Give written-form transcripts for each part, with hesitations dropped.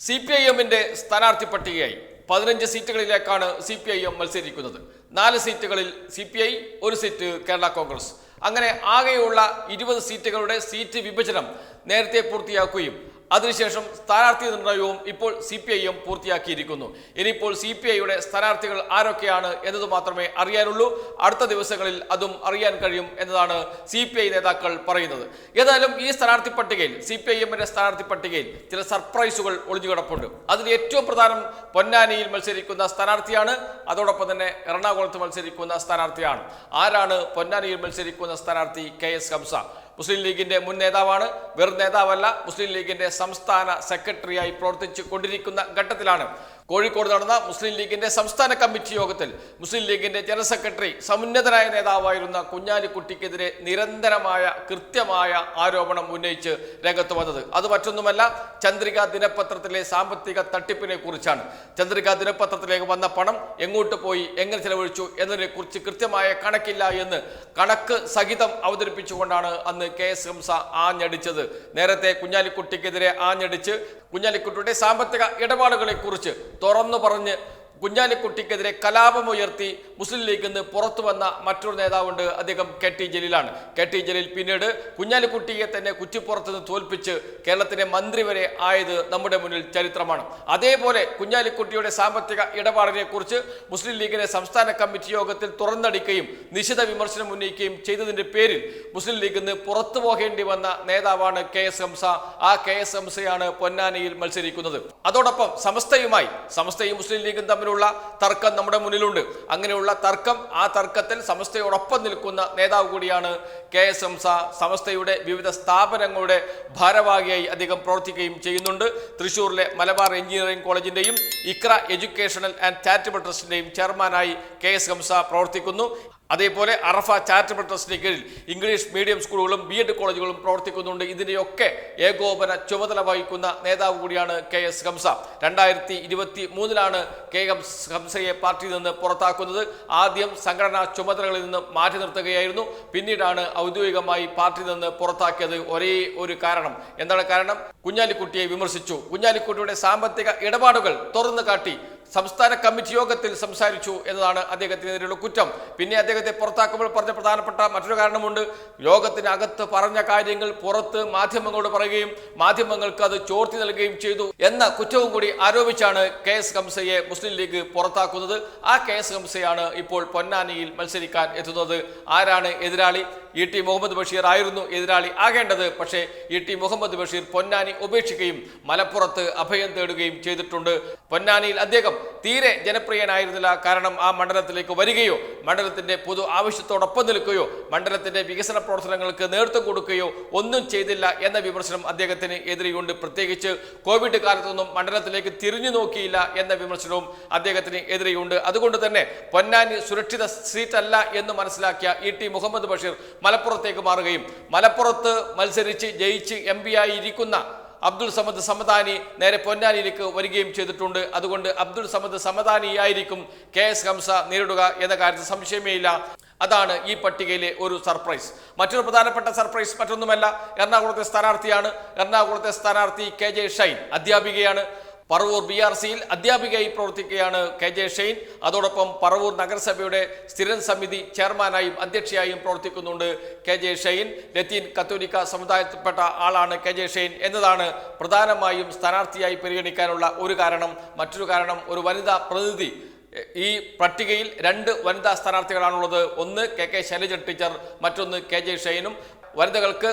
CPIM-ന്റെ സ്ഥാനാർത്ഥി പട്ടികയായി 15 സീറ്റുകളിലേക്കാണ് CPIM മത്സരിക്കുന്നത്. 4 സീറ്റുകളിൽ CPI, 1 സീറ്റ് കേരള കോൺഗ്രസ്. അങ്ങനെ ആകെയുള്ള 20 സീറ്റുകളുടെ സീറ്റ് വിഭജനം നേരത്തെ പൂർത്തിയാക്കുകയും അതിനുശേഷം സ്ഥാനാർത്ഥി നിർണയവും ഇപ്പോൾ CPIM പൂർത്തിയാക്കിയിരിക്കുന്നു. ഇനിയിപ്പോൾ CPIയുടെ സ്ഥാനാർത്ഥികൾ ആരൊക്കെയാണ് എന്നത് മാത്രമേ അറിയാനുള്ളൂ. അടുത്ത ദിവസങ്ങളിൽ അതും അറിയാൻ കഴിയും എന്നതാണ് CPI നേതാക്കൾ പറയുന്നത്. ഏതായാലും ഈ സ്ഥാനാർത്ഥി പട്ടികയിൽ, CPIM-ന്റെ സ്ഥാനാർത്ഥി പട്ടികയിൽ ചില സർപ്രൈസുകൾ ഒളിഞ്ഞുകിടപ്പുണ്ട്. അതിൽ ഏറ്റവും പ്രധാനം പൊന്നാനിയിൽ മത്സരിക്കുന്ന സ്ഥാനാർത്ഥിയാണ്. അതോടൊപ്പം തന്നെ എറണാകുളത്ത് മത്സരിക്കുന്ന സ്ഥാനാർത്ഥിയാണ്. ആരാണ് പൊന്നാനിയിൽ മത്സരിക്കുന്ന സ്ഥാനാർത്ഥി? KS ഹംസ. മുസ്ലിം ലീഗിന്റെ മുൻ നേതാവാണ്. വെറും നേതാവല്ല, മുസ്ലിം ലീഗിന്റെ സംസ്ഥാന സെക്രട്ടറിയായി പ്രവർത്തിച്ചു കൊണ്ടിരിക്കുന്ന ഘട്ടത്തിലാണ് കോഴിക്കോട് നടന്ന മുസ്ലിം ലീഗിന്റെ സംസ്ഥാന കമ്മിറ്റി യോഗത്തിൽ മുസ്ലിം ലീഗിന്റെ ജനറൽ സെക്രട്ടറി, സമുന്നതനായ നേതാവായിരുന്ന കുഞ്ഞാലിക്കുട്ടിക്കെതിരെ നിരന്തരമായ കൃത്യമായ ആരോപണം ഉന്നയിച്ച് രംഗത്ത് വന്നത്. അത് മറ്റൊന്നുമല്ല, ചന്ദ്രിക ദിനപത്രത്തിലെ സാമ്പത്തിക തട്ടിപ്പിനെ കുറിച്ചാണ്. ചന്ദ്രിക ദിനപത്രത്തിലേക്ക് വന്ന പണം എങ്ങോട്ട് പോയി, എങ്ങനെ ചെലവഴിച്ചു എന്നതിനെ കുറിച്ച് കൃത്യമായ കണക്കില്ല എന്ന് കണക്ക് സഹിതം അവതരിപ്പിച്ചുകൊണ്ടാണ് അന്ന് KS ഹംസ ആഞ്ഞടിച്ചത്. നേരത്തെ കുഞ്ഞാലിക്കുട്ടിക്കെതിരെ ആഞ്ഞടിച്ച് കുഞ്ഞാലിക്കുട്ടിയുടെ സാമ്പത്തിക ഇടപാടുകളെ കുറിച്ച് തുറന്നു പറഞ്ഞ് കുഞ്ഞാലിക്കുട്ടിക്കെതിരെ കലാപമുയർത്തി മുസ്ലിം ലീഗിൽ നിന്ന് പുറത്തു വന്ന മറ്റൊരു നേതാവുണ്ട്. അദ്ദേഹം KT ജലീലാണ്. KT ജലീൽ പിന്നീട് കുഞ്ഞാലിക്കുട്ടിയെ തന്നെ കുറ്റിപ്പുറത്ത് നിന്ന് തോൽപ്പിച്ച് കേരളത്തിലെ മന്ത്രി വരെ ആയത് നമ്മുടെ മുന്നിൽ ചരിത്രമാണ്. അതേപോലെ കുഞ്ഞാലിക്കുട്ടിയുടെ സാമ്പത്തിക ഇടപാടിനെ കുറിച്ച് മുസ്ലിം ലീഗിന്റെ സംസ്ഥാന കമ്മിറ്റി യോഗത്തിൽ തുറന്നടിക്കുകയും നിശിത വിമർശനം ഉന്നയിക്കുകയും ചെയ്തതിന്റെ പേരിൽ മുസ്ലിം ലീഗിൽ നിന്ന് പുറത്തു പോകേണ്ടി വന്ന നേതാവാണ് KS ഹംസ. ആ KS ഹംസയാണ് പൊന്നാനിയിൽ മത്സരിക്കുന്നത്. അതോടൊപ്പം സമസ്തയും മുസ്ലിം ലീഗും തമ്മിലുള്ള തർക്കം നമ്മുടെ മുന്നിലുണ്ട്. അങ്ങനെയുള്ള തർക്കം, ആ തർക്കത്തിൽ സമസ്തയോടൊപ്പം നിൽക്കുന്ന നേതാവ് കൂടിയാണ് KS ഹംസ. സമസ്തയുടെ വിവിധ സ്ഥാപനങ്ങളുടെ ഭാരവാഹിയായി അദ്ദേഹം പ്രവർത്തിക്കുകയും ചെയ്യുന്നുണ്ട്. തൃശ്ശൂരിലെ മലബാർ എഞ്ചിനീയറിംഗ് കോളേജിന്റെയും ഇക്ര എഡ്യൂക്കേഷണൽ ആൻഡ് ചാരിറ്റബിൾ ട്രസ്റ്റിന്റെയും ചെയർമാനായി KS ഹംസ പ്രവർത്തിക്കുന്നു. അതേപോലെ അറഫ ചാരിറ്റബിൾ ട്രസ്റ്റിന് കീഴിൽ ഇംഗ്ലീഷ് മീഡിയം സ്കൂളുകളും BEd കോളേജുകളും പ്രവർത്തിക്കുന്നുണ്ട്. ഇതിൻ്റെയൊക്കെ ഏകോപന ചുമതല വഹിക്കുന്ന നേതാവ് കൂടിയാണ് KS ഹംസ. 2023-ലാണ് KS ഹംസയെ പാർട്ടിയിൽ നിന്ന് പുറത്താക്കുന്നത്. ആദ്യം സംഘടനാ ചുമതലകളിൽ നിന്ന് മാറ്റി നിർത്തുകയായിരുന്നു. പിന്നീടാണ് ഔദ്യോഗികമായി പാർട്ടിയിൽ നിന്ന് പുറത്താക്കിയത്. ഒരേ ഒരു കാരണം. എന്താണ് കാരണം? കുഞ്ഞാലിക്കുട്ടിയെ വിമർശിച്ചു. കുഞ്ഞാലിക്കുട്ടിയുടെ സാമ്പത്തിക ഇടപാടുകൾ തുറന്നു കാട്ടി സംസ്ഥാന കമ്മിറ്റി യോഗത്തിൽ സംസാരിച്ചു എന്നതാണ് അദ്ദേഹത്തിനെതിരെയുള്ള കുറ്റം. പിന്നെ അദ്ദേഹത്തെ പുറത്താക്കുമ്പോൾ പറഞ്ഞ പ്രധാനപ്പെട്ട മറ്റൊരു കാരണമുണ്ട്. യോഗത്തിനകത്ത് പറഞ്ഞ കാര്യങ്ങൾ പുറത്ത് മാധ്യമങ്ങളോട് പറയുകയും മാധ്യമങ്ങൾക്ക് അത് ചോർത്തി നൽകുകയും ചെയ്തു എന്ന കുറ്റവും കൂടി ആരോപിച്ചാണ് KS ഹംസയെ മുസ്ലിം ലീഗ് പുറത്താക്കുന്നത്. ആ KS ഹംസയാണ് ഇപ്പോൾ പൊന്നാനിയിൽ മത്സരിക്കാൻ എത്തുന്നത്. ആരാണ് എതിരാളി? ET മുഹമ്മദ് ബഷീർ ആയിരുന്നു എതിരാളി ആകേണ്ടത്. പക്ഷേ ET മുഹമ്മദ് ബഷീർ പൊന്നാനി ഉപേക്ഷിക്കുകയും മലപ്പുറത്ത് അഭയം തേടുകയും ചെയ്തിട്ടുണ്ട്. പൊന്നാനിയിൽ അദ്ദേഹം തീരെ ജനപ്രിയനായിരുന്നില്ല. കാരണം ആ മണ്ഡലത്തിലേക്ക് വരികയോ മണ്ഡലത്തിന്റെ പൊതു ആവശ്യത്തോടൊപ്പം നിൽക്കുകയോ മണ്ഡലത്തിന്റെ വികസന പ്രവർത്തനങ്ങൾക്ക് നേതൃത്വം കൊടുക്കുകയോ ഒന്നും ചെയ്തില്ല എന്ന വിമർശനം അദ്ദേഹത്തിന് എതിരെയുണ്ട്. പ്രത്യേകിച്ച് കോവിഡ് കാലത്തൊന്നും മണ്ഡലത്തിലേക്ക് തിരിഞ്ഞു നോക്കിയില്ല എന്ന വിമർശനവും അദ്ദേഹത്തിന് എതിരെയുണ്ട്. അതുകൊണ്ട് തന്നെ പൊന്നാനി സുരക്ഷിത സീറ്റല്ല എന്ന് മനസ്സിലാക്കിയ ET മുഹമ്മദ് ബഷീർ മലപ്പുറത്തേക്ക് മാറുകയും മലപ്പുറത്ത് മത്സരിച്ച് ജയിച്ച് MP ആയി ഇരിക്കുന്ന അബ്ദുൾ സമദ് സമദാനി നേരെ പൊന്നാനിയിലേക്ക് വരികയും ചെയ്തിട്ടുണ്ട്. അതുകൊണ്ട് അബ്ദുൾ സമദ് സമദാനിയായിരിക്കും KS ഹംസ നേരിടുക എന്ന കാര്യത്തിൽ സംശയമേ ഇല്ല. അതാണ് ഈ പട്ടികയിലെ ഒരു സർപ്രൈസ്. മറ്റൊരു പ്രധാനപ്പെട്ട സർപ്രൈസ് മറ്റൊന്നുമല്ല, എറണാകുളത്തെ സ്ഥാനാർത്ഥിയാണ്. എറണാകുളത്തെ സ്ഥാനാർത്ഥി KJ ഷൈൻ അധ്യാപികയാണ്. പറവൂർ BRCയിൽ അധ്യാപികയായി പ്രവർത്തിക്കുകയാണ് KJ ഷൈൻ. അതോടൊപ്പം പറവൂർ നഗരസഭയുടെ സ്ഥിരം സമിതി ചെയർമാനായും അധ്യക്ഷയായും പ്രവർത്തിക്കുന്നുണ്ട് KJ ഷൈൻ. ലത്തീൻ കത്തോലിക്ക സമുദായത്തിൽപ്പെട്ട ആളാണ് KJ ഷൈൻ എന്നതാണ് പ്രധാനമായും സ്ഥാനാർത്ഥിയായി പരിഗണിക്കാനുള്ള ഒരു കാരണം. മറ്റൊരു കാരണം, ഒരു വനിതാ പ്രതിനിധി. ഈ പട്ടികയിൽ 2 വനിതാ സ്ഥാനാർത്ഥികളാണുള്ളത്. ഒന്ന് KK ശൈലജ ടീച്ചർ, മറ്റൊന്ന് KJ ഷൈനും. വനിതകൾക്ക്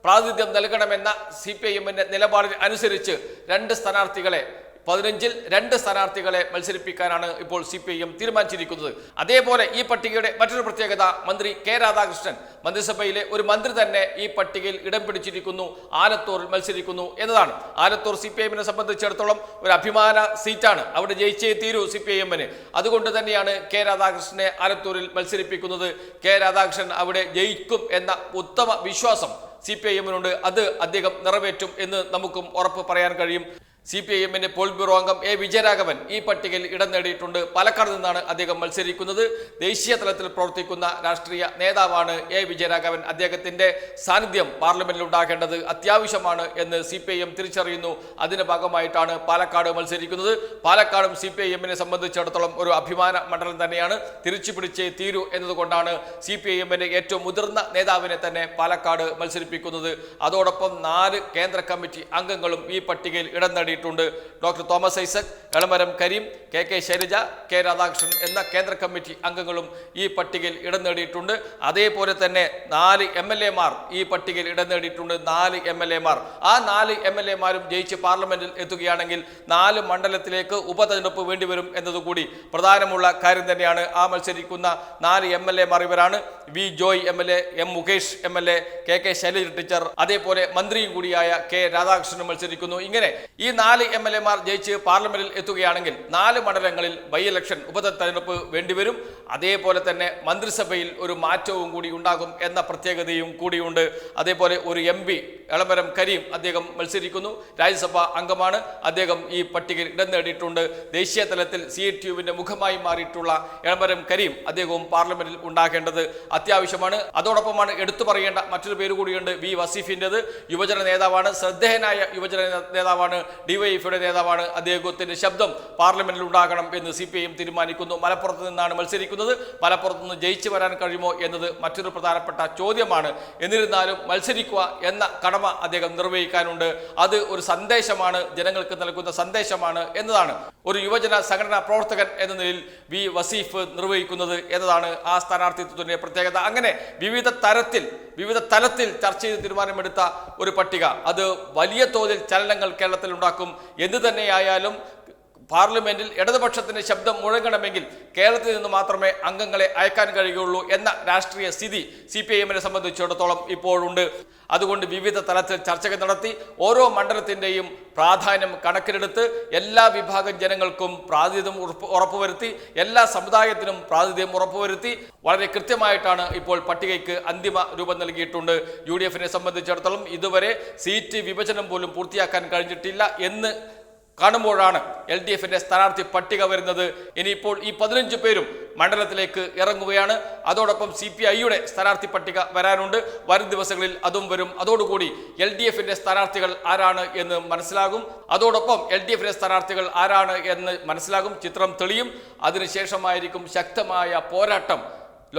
പ്രാതിനിധ്യം നൽകണമെന്ന CPIM-ന്റെ നിലപാടിന് അനുസരിച്ച് 2 സ്ഥാനാർത്ഥികളെ 15-ൽ 2 സ്ഥാനാർത്ഥികളെ മത്സരിപ്പിക്കാനാണ് ഇപ്പോൾ CPIM തീരുമാനിച്ചിരിക്കുന്നത്. അതേപോലെ ഈ പട്ടികയുടെ മറ്റൊരു പ്രത്യേകത, മന്ത്രി K രാധാകൃഷ്ണൻ, മന്ത്രിസഭയിലെ ഒരു മന്ത്രി തന്നെ ഈ പട്ടികയിൽ ഇടം പിടിച്ചിരിക്കുന്നു. ആലത്തൂരിൽ മത്സരിക്കുന്നു എന്നതാണ്. ആലത്തൂർ CPIM-നെ സംബന്ധിച്ചിടത്തോളം ഒരു അഭിമാന സീറ്റാണ്. അവിടെ ജയിച്ചേ തീരൂ CPIM-ന്. അതുകൊണ്ട് തന്നെയാണ് K രാധാകൃഷ്ണനെ ആലത്തൂരിൽ മത്സരിപ്പിക്കുന്നത്. K രാധാകൃഷ്ണൻ അവിടെ ജയിക്കും എന്ന ഉത്തമ വിശ്വാസം CPIM-നുണ്ട്. അത് അദ്ദേഹം നിറവേറ്റും എന്ന് നമുക്കും ഉറപ്പ് പറയാൻ കഴിയും. CPIM പോളിറ്റ് ബ്യൂറോ അംഗം എ വിജയരാഘവൻ ഈ പട്ടികയിൽ ഇടം നേടിയിട്ടുണ്ട്. പാലക്കാട് നിന്നാണ് അദ്ദേഹം മത്സരിക്കുന്നത്. ദേശീയ തലത്തിൽ പ്രവർത്തിക്കുന്ന രാഷ്ട്രീയ നേതാവാണ് എ വിജയരാഘവൻ. അദ്ദേഹത്തിന്റെ സാന്നിധ്യം പാർലമെന്റിൽ ഉണ്ടാകേണ്ടത് അത്യാവശ്യമാണ് എന്ന് CPIM തിരിച്ചറിയുന്നു. അതിന്റെ ഭാഗമായിട്ടാണ് പാലക്കാട് മത്സരിക്കുന്നത്. പാലക്കാടും CPIM സംബന്ധിച്ചിടത്തോളം ഒരു അഭിമാന മണ്ഡലം തന്നെയാണ്. തിരിച്ചു പിടിച്ചേ തീരൂ എന്നതുകൊണ്ടാണ് CPIM ഏറ്റവും മുതിർന്ന നേതാവിനെ തന്നെ പാലക്കാട് മത്സരിപ്പിക്കുന്നത്. അതോടൊപ്പം 4 കേന്ദ്ര കമ്മിറ്റി അംഗങ്ങളും ഈ പട്ടികയിൽ ഇടം നേടി. Doctor Thomas Isaac, Elamaram Kareem, KK Shailaja, K Radhakrishnan എന്ന കേന്ദ്ര കമ്മിറ്റി അംഗങ്ങളും ഈ പട്ടികയിൽ ഇടം നേടിയിട്ടുണ്ട്. അതേപോലെ തന്നെ 4 MLA-മാർ ഈ പട്ടികയിൽ ഇടം നേടിയിട്ടുണ്ട്. 4 MLA-മാർ. ആ 4 MLA-മാരും ജയിച്ച് പാർലമെന്റിൽ എത്തുകയാണെങ്കിൽ 4 മണ്ഡലത്തിലേക്ക് ഉപതെരഞ്ഞെടുപ്പ് വേണ്ടിവരും എന്നതുകൂടി പ്രധാനമുള്ള കാര്യം തന്നെയാണ്. ആ മത്സരിക്കുന്ന 4 MLA-മാർ ഇവരാണ്: V Joy MLA, M Mukesh MLA, KK Shailaja teacher, അതേപോലെ മന്ത്രിയും കൂടിയായ K രാധാകൃഷ്ണൻ മത്സരിക്കുന്നു. ഇങ്ങനെ ഈ 4 MLA-മാർ ജയിച്ച് പാർലമെന്റിൽ എത്തുകയാണെങ്കിൽ 4 മണ്ഡലങ്ങളിൽ ബൈ ഇലക്ഷൻ ഉപതെരഞ്ഞെടുപ്പ് വേണ്ടിവരും. അതേപോലെ തന്നെ മന്ത്രിസഭയിൽ ഒരു മാറ്റവും കൂടി ഉണ്ടാകും എന്ന പ്രത്യേകതയും കൂടിയുണ്ട്. അതേപോലെ ഒരു MP എളമരം കരീം അദ്ദേഹം മത്സരിക്കുന്നു. രാജ്യസഭാ അംഗമാണ്. അദ്ദേഹം ഈ പട്ടികയിൽ ഇടം നേടിയിട്ടുണ്ട്. ദേശീയ തലത്തിൽ CITU-വിന്റെ മുഖമായി മാറിയിട്ടുള്ള എളമരം കരീം അദ്ദേഹവും പാർലമെന്റിൽ ഉണ്ടാകേണ്ടത് അത്യാവശ്യമാണ്. അതോടൊപ്പമാണ് എടുത്തു പറയേണ്ട മറ്റൊരു പേര് കൂടിയുണ്ട്, വി വസീഫിൻ്റെത്. യുവജന നേതാവാണ്, ശ്രദ്ധേയനായ യുവജന നേതാവാണ്, DYFയുടെ നേതാവാണ്. അദ്ദേഹത്തിന്റെ ശബ്ദം പാർലമെന്റിൽ ഉണ്ടാകണം എന്ന് CPIM തീരുമാനിക്കുന്നു. മലപ്പുറത്ത് നിന്നാണ് മത്സരിക്കുന്നത്. മലപ്പുറത്ത് നിന്ന് ജയിച്ചു വരാൻ കഴിയുമോ എന്നത് മറ്റൊരു പ്രധാനപ്പെട്ട ചോദ്യമാണ്. എന്നിരുന്നാലും മത്സരിക്കുക എന്ന കടമ അദ്ദേഹം നിർവഹിക്കാനുണ്ട്. അത് ഒരു സന്ദേശമാണ്, ജനങ്ങൾക്ക് നൽകുന്ന സന്ദേശമാണ് എന്നതാണ് ഒരു യുവജന സംഘടനാ പ്രവർത്തകൻ എന്ന നിലയിൽ വി വസീഫ് നിർവഹിക്കുന്നത് എന്നതാണ് ആ സ്ഥാനാർത്ഥിത്വത്തിന്റെ പ്രത്യേകത. അങ്ങനെ വിവിധ തലത്തിൽ ചർച്ച ചെയ്ത് തീരുമാനമെടുത്ത ഒരു പട്ടിക അത് വലിയ തോതിൽ ചലനങ്ങൾ കേരളത്തിൽ ഉണ്ടാക്കും. എന്തു തന്നെയായാലും പാർലമെന്റിൽ ഇടതുപക്ഷത്തിന്റെ ശബ്ദം മുഴങ്ങണമെങ്കിൽ കേരളത്തിൽ നിന്ന് മാത്രമേ അംഗങ്ങളെ അയക്കാൻ കഴിയുകയുള്ളൂ എന്ന രാഷ്ട്രീയ സ്ഥിതി CPIM സംബന്ധിച്ചിടത്തോളം ഇപ്പോഴുണ്ട്. അതുകൊണ്ട് വിവിധ തലത്തിൽ ചർച്ചകൾ നടത്തി ഓരോ മണ്ഡലത്തിൻ്റെയും പ്രാധാന്യം കണക്കിലെടുത്ത് എല്ലാ വിഭാഗം ജനങ്ങൾക്കും പ്രാതിനിധ്യം ഉറപ്പുവരുത്തി, എല്ലാ സമുദായത്തിനും പ്രാതിനിധ്യം ഉറപ്പുവരുത്തി വളരെ കൃത്യമായിട്ടാണ് ഇപ്പോൾ പട്ടികയ്ക്ക് അന്തിമ രൂപം നൽകിയിട്ടുണ്ട്. UDF-നെ സംബന്ധിച്ചിടത്തോളം ഇതുവരെ സീറ്റ് വിഭജനം പോലും പൂർത്തിയാക്കാൻ കഴിഞ്ഞിട്ടില്ല എന്ന് കാണുമ്പോഴാണ് LDF-ന്റെ സ്ഥാനാർത്ഥി പട്ടിക വരുന്നത്. ഇനിയിപ്പോൾ ഈ 15 പേരും മണ്ഡലത്തിലേക്ക് ഇറങ്ങുകയാണ്. അതോടൊപ്പം CPI-യുടെ സ്ഥാനാർത്ഥി പട്ടിക വരാനുണ്ട്. വരും ദിവസങ്ങളിൽ അതും വരും. അതോടുകൂടി LDF-ന്റെ സ്ഥാനാർത്ഥികൾ ആരാണ് എന്ന് മനസ്സിലാകും. അതോടൊപ്പം LDF-ന്റെ സ്ഥാനാർത്ഥികൾ ആരാണ് എന്ന് മനസ്സിലാകും. ചിത്രം തെളിയും. അതിനുശേഷമായിരിക്കും ശക്തമായ പോരാട്ടം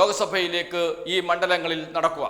ലോക്സഭയിലേക്ക് ഈ മണ്ഡലങ്ങളിൽ നടക്കുക.